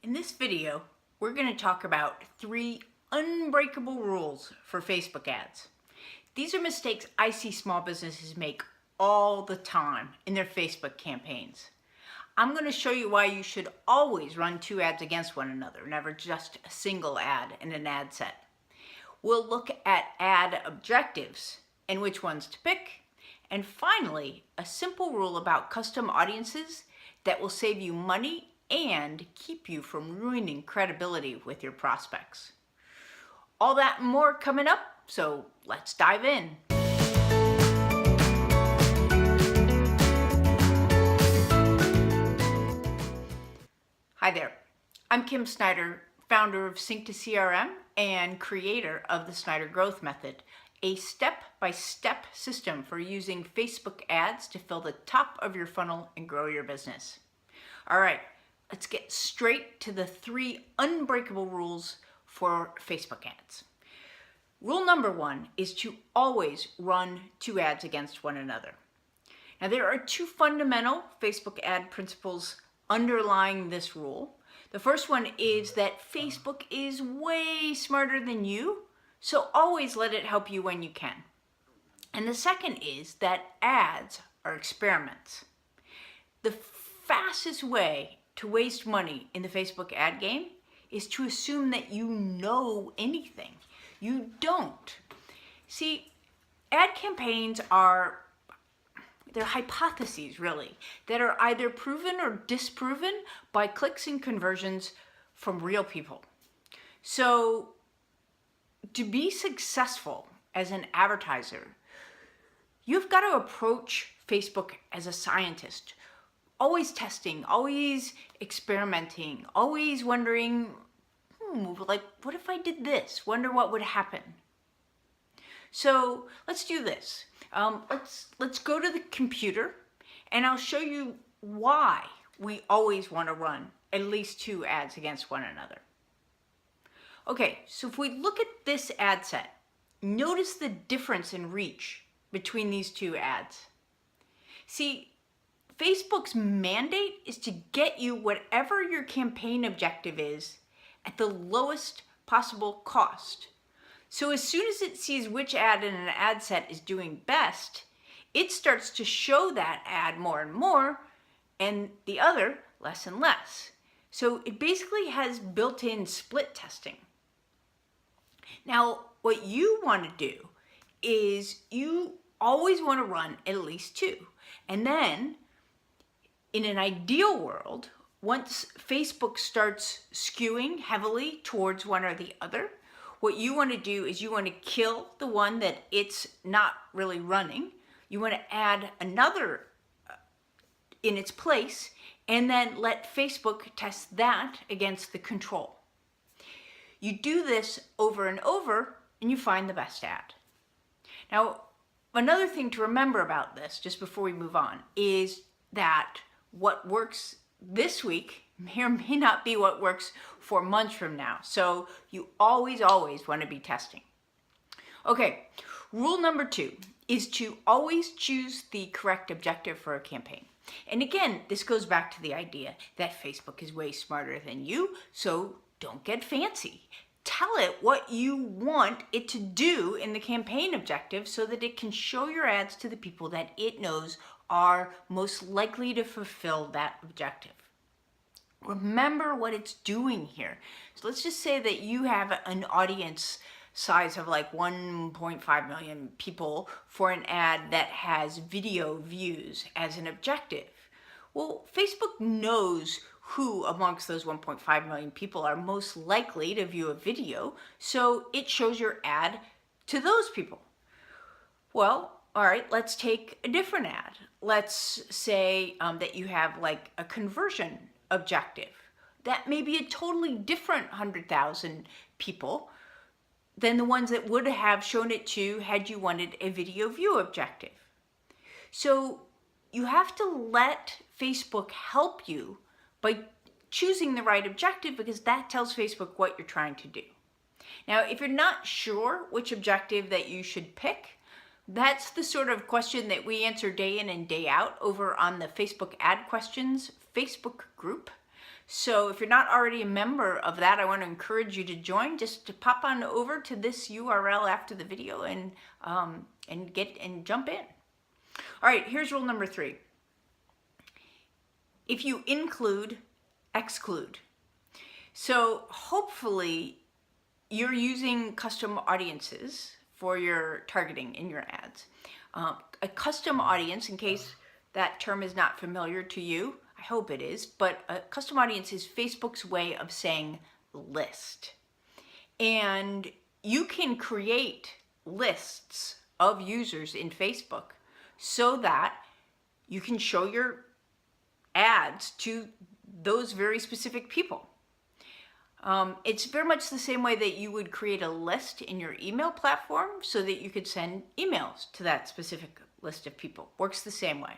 In this video, we're going to talk about 3 unbreakable rules for Facebook ads. These are mistakes I see small businesses make all the time in their Facebook campaigns. I'm going to show you why you should always run 2 ads against one another, never just a single ad in an ad set. We'll look at ad objectives and which ones to pick. And finally, a simple rule about custom audiences that will save you money and keep you from ruining credibility with your prospects. All that and more coming up, so let's dive in. Hi there, I'm Kim Snider, founder of Sync to CRM and creator of the Snider Growth Method, a step-by-step system for using Facebook ads to fill the top of your funnel and grow your business. All right, let's get straight to the 3 unbreakable rules for Facebook ads. Rule number 1 is to always run 2 ads against one another. Now, there are 2 fundamental Facebook ad principles underlying this rule. The first one is that Facebook is way smarter than you, so always let it help you when you can. And the second is that ads are experiments. The fastest way to waste money in the Facebook ad game is to assume that you know anything. You don't. See, ad campaigns they're hypotheses, really, that are either proven or disproven by clicks and conversions from real people. So, to be successful as an advertiser, you've got to approach Facebook as a scientist, always testing, always experimenting, always wondering, like, what if I did this? Wonder what would happen. So let's do this. Let's go to the computer, and I'll show you why we always want to run at least 2 ads against one another. Okay, so if we look at this ad set, notice the difference in reach between these 2 ads. See, Facebook's mandate is to get you whatever your campaign objective is at the lowest possible cost. So as soon as it sees which ad in an ad set is doing best, it starts to show that ad more and more, and the other less and less. So it basically has built-in split testing. Now, what you want to do is you always want to run at least 2. And then, in an ideal world, once Facebook starts skewing heavily towards one or the other, what you want to do is you want to kill the one that it's not really running. You want to add another in its place, and then let Facebook test that against the control. You do this over and over, and you find the best ad. Now, another thing to remember about this, just before we move on, is that what works this week may or may not be what works 4 months from now. So you always want to be testing. Okay, rule number 2 is to always choose the correct objective for a campaign. And again, this goes back to the idea that Facebook is way smarter than you, so don't get fancy. Tell it what you want it to do in the campaign objective so that it can show your ads to the people that it knows are most likely to fulfill that objective. Remember what it's doing here. So let's just say that you have an audience size of like 1.5 million people for an ad that has video views as an objective. Well, Facebook knows who amongst those 1.5 million people are most likely to view a video, so it shows your ad to those people. Well, all right, let's take a different ad. Let's say that you have like a conversion objective. That may be a totally different 100,000 people than the ones that would have shown it to had you wanted a video view objective. So you have to let Facebook help you by choosing the right objective, because that tells Facebook what you're trying to do. Now, if you're not sure which objective that you should pick, that's the sort of question that we answer day in and day out over on the Facebook Ad Questions Facebook group. So if you're not already a member of that, I want to encourage you to join. Just to pop on over to this URL after the video and jump in. All right, here's rule number 3. If you include, exclude. So hopefully you're using custom audiences for your targeting in your ads. A custom audience, in case that term is not familiar to you, I hope it is, but a custom audience is Facebook's way of saying list. And you can create lists of users in Facebook so that you can show your ads to those very specific people. It's very much the same way that you would create a list in your email platform so that you could send emails to that specific list of people. Works the same way.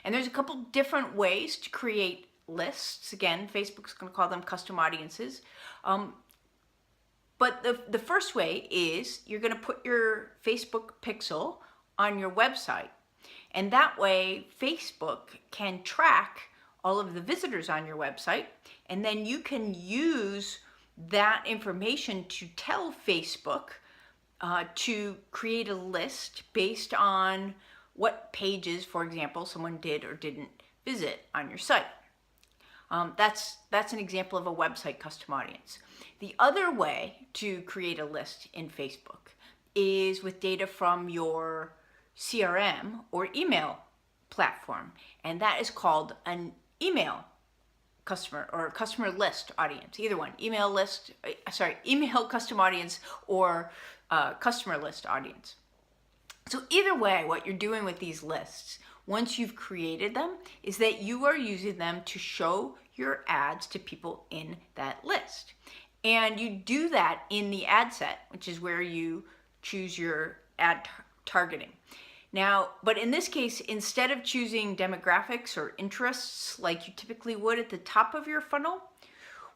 And there's a couple different ways to create lists. Again, Facebook's going to call them custom audiences. But the first way is you're going to put your Facebook pixel on your website. And that way, Facebook can track all of the visitors on your website. And then you can use that information to tell Facebook to create a list based on what pages, for example, someone did or didn't visit on your site. That's an example of a website custom audience. The other way to create a list in Facebook is with data from your CRM or email platform, and that is called an email customer or customer list audience. Either one, email custom audience or customer list audience. So either way, what you're doing with these lists, once you've created them, is that you are using them to show your ads to people in that list. And you do that in the ad set, which is where you choose your ad targeting. Now, but in this case, instead of choosing demographics or interests like you typically would at the top of your funnel,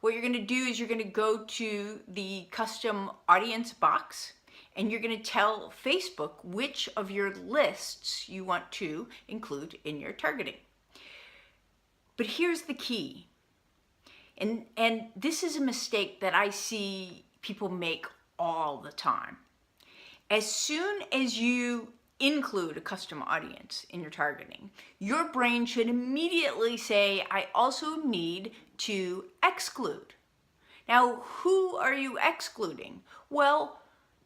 what you're going to do is you're going to go to the custom audience box and you're going to tell Facebook which of your lists you want to include in your targeting. But here's the key. And this is a mistake that I see people make all the time. As soon as you include a custom audience in your targeting, your brain should immediately say, I also need to exclude. Now, who are you excluding? Well,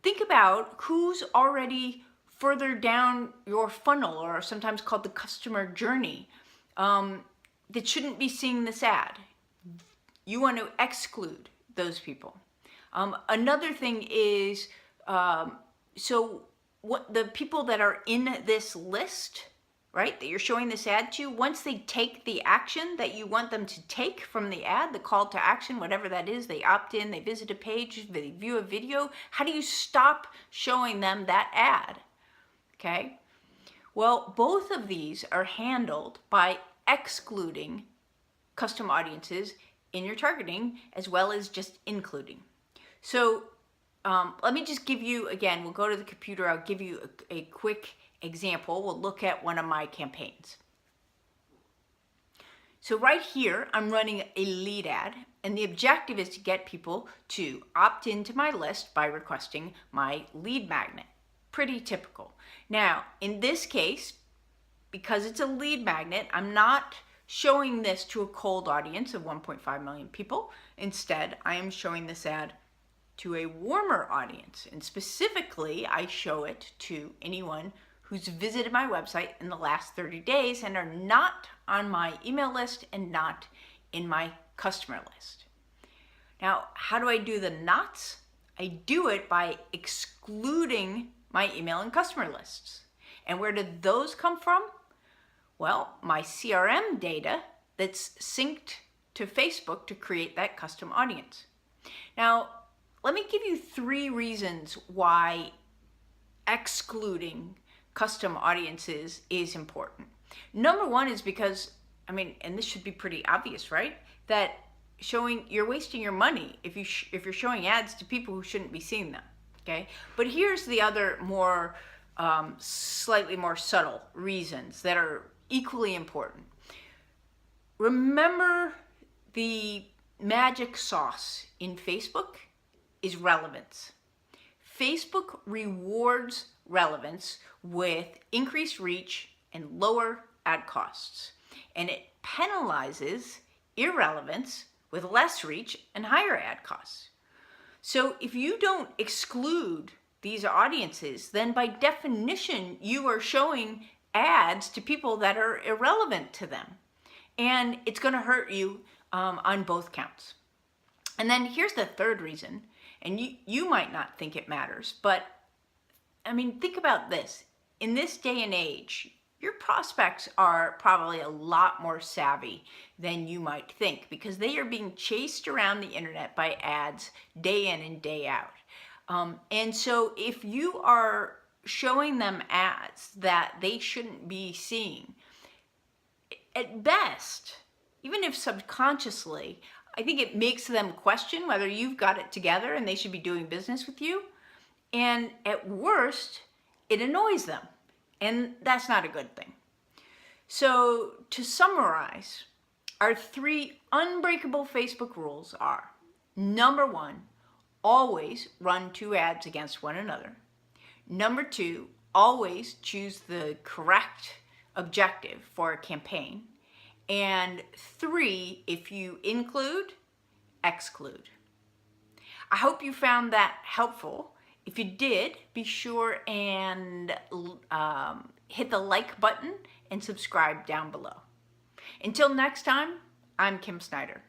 think about who's already further down your funnel, or sometimes called the customer journey, that shouldn't be seeing this ad. You want to exclude those people. Another thing is, what the people that are in this list, right, that you're showing this ad to, once they take the action that you want them to take from the ad, the call to action, whatever that is, they opt in, they visit a page, they view a video, how do you stop showing them that ad? Okay? Well, both of these are handled by excluding custom audiences in your targeting as well as just including. So let me just give you, again, we'll go to the computer, I'll give you a quick example. We'll look at one of my campaigns. So right here, I'm running a lead ad, and the objective is to get people to opt into my list by requesting my lead magnet. Pretty typical. Now, in this case, because it's a lead magnet, I'm not showing this to a cold audience of 1.5 million people. Instead, I am showing this ad to a warmer audience, and specifically I show it to anyone who's visited my website in the last 30 days and are not on my email list and not in my customer list. Now, how do I do the nots? I do it by excluding my email and customer lists. And where did those come from? Well, my CRM data that's synced to Facebook to create that custom audience. Now, let me give you 3 reasons why excluding custom audiences is important. Number 1 is because, and this should be pretty obvious, right? That you're wasting your money if you're showing ads to people who shouldn't be seeing them, okay? But here's the other more, slightly more subtle reasons that are equally important. Remember The magic sauce in Facebook is relevance. Facebook rewards relevance with increased reach and lower ad costs, and it penalizes irrelevance with less reach and higher ad costs. So if you don't exclude these audiences, then by definition, you are showing ads to people that are irrelevant to them. And it's going to hurt you on both counts. And then here's the third reason, and you might not think it matters, but I mean, think about this. In this day and age, your prospects are probably a lot more savvy than you might think, because they are being chased around the internet by ads day in and day out. And so if you are showing them ads that they shouldn't be seeing, at best, even if subconsciously, I think it makes them question whether you've got it together and they should be doing business with you. And at worst, it annoys them. And that's not a good thing. So to summarize, our 3 unbreakable Facebook rules are: number 1, always run 2 ads against one another. Number 2, always choose the correct objective for a campaign. And 3, if you include, exclude. I hope you found that helpful. If you did, be sure and hit the like button and subscribe down below. Until next time, I'm Kim Snider.